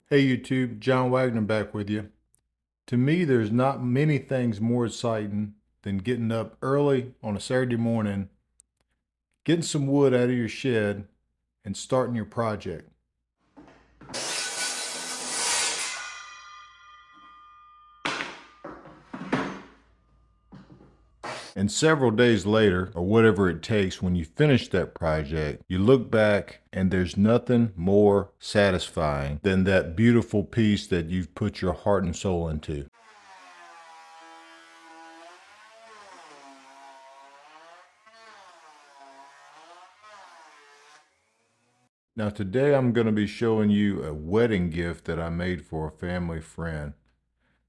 Hey YouTube, John Wagner back with you. To me, there's not many things more exciting than getting up early on a Saturday morning, getting some wood out of your shed, and starting your project. And several days later, or whatever it takes, when you finish that project, you look back and there's nothing more satisfying than that beautiful piece that you've put your heart and soul into. Now today I'm going to be showing you a wedding gift that I made for a family friend.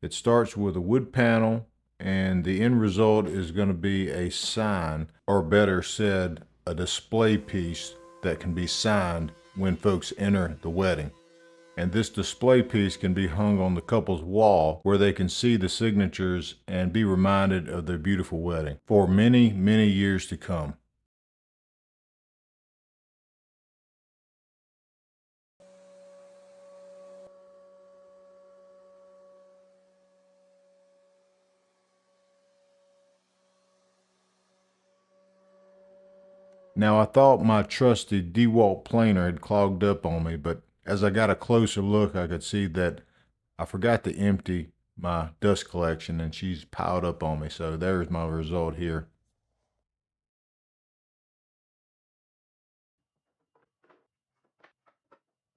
It starts with a wood panel, and the end result is going to be a sign, or better said, a display piece that can be signed when folks enter the wedding. And this display piece can be hung on the couple's wall where they can see the signatures and be reminded of their beautiful wedding for many, many years to come. Now I thought my trusty DeWalt planer had clogged up on me, but as I got a closer look, I could see that I forgot to empty my dust collection and she's piled up on me. So there's my result here.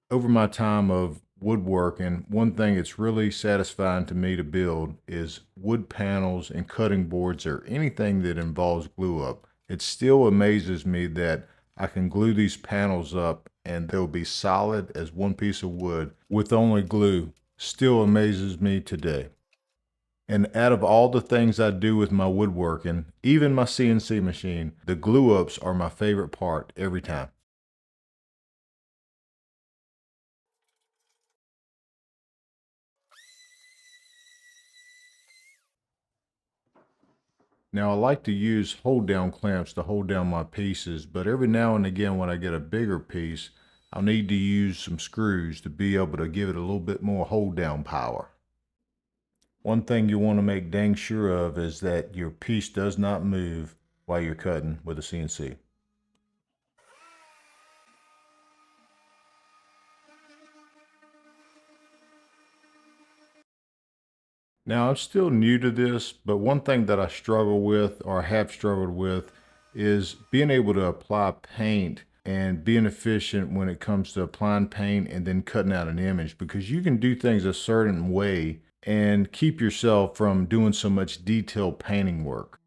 Over my time of woodworking, one thing that's really satisfying to me to build is wood panels and cutting boards or anything that involves glue up. It still amazes me that I can glue these panels up and they'll be solid as one piece of wood with only glue. Still amazes me today. And out of all the things I do with my woodworking, even my CNC machine, the glue ups are my favorite part every time. Now I like to use hold down clamps to hold down my pieces, but every now and again when I get a bigger piece, I'll need to use some screws to be able to give it a little bit more hold down power. One thing you want to make dang sure of is that your piece does not move while you're cutting with a CNC. Now, I'm still new to this, but one thing that I struggle with or have struggled with is being able to apply paint and being efficient when it comes to applying paint and then cutting out an image, because you can do things a certain way and keep yourself from doing so much detailed painting work.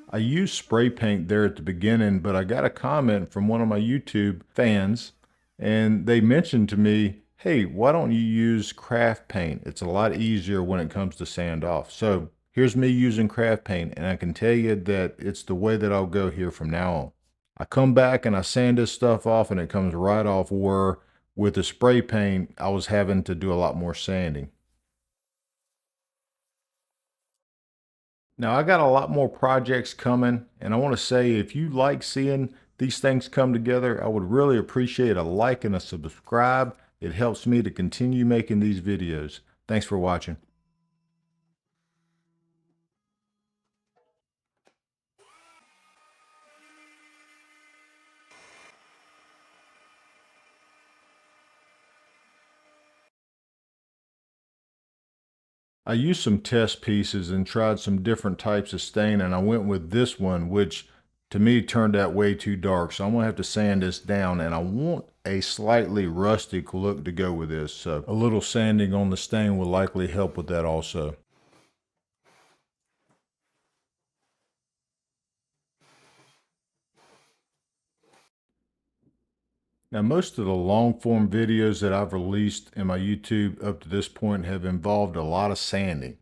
I used spray paint there at the beginning, but I got a comment from one of my YouTube fans, and they mentioned to me, hey, why don't you use craft paint? It's a lot easier when it comes to sand off. So here's me using craft paint, and I can tell you that it's the way that I'll go here from now on. I come back and I sand this stuff off, and it comes right off, where with the spray paint, I was having to do a lot more sanding. Now, I got a lot more projects coming, and I want to say if you like seeing these things come together, I would really appreciate a like and a subscribe. It helps me to continue making these videos. Thanks for watching. I used some test pieces and tried some different types of stain, and I went with this one, which to me turned out way too dark. So I'm gonna have to sand this down, and I want a slightly rustic look to go with this. So a little sanding on the stain will likely help with that also. Now, most of the long form videos that I've released in my YouTube up to this point have involved a lot of sanding.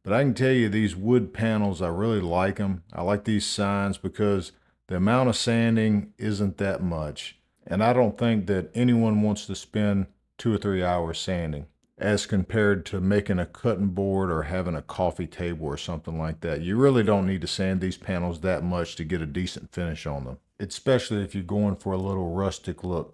But I can tell you these wood panels, I really like them. I like these signs because the amount of sanding isn't that much. And I don't think that anyone wants to spend 2 or 3 hours sanding as compared to making a cutting board or having a coffee table or something like that. You really don't need to sand these panels that much to get a decent finish on them, especially if you're going for a little rustic look.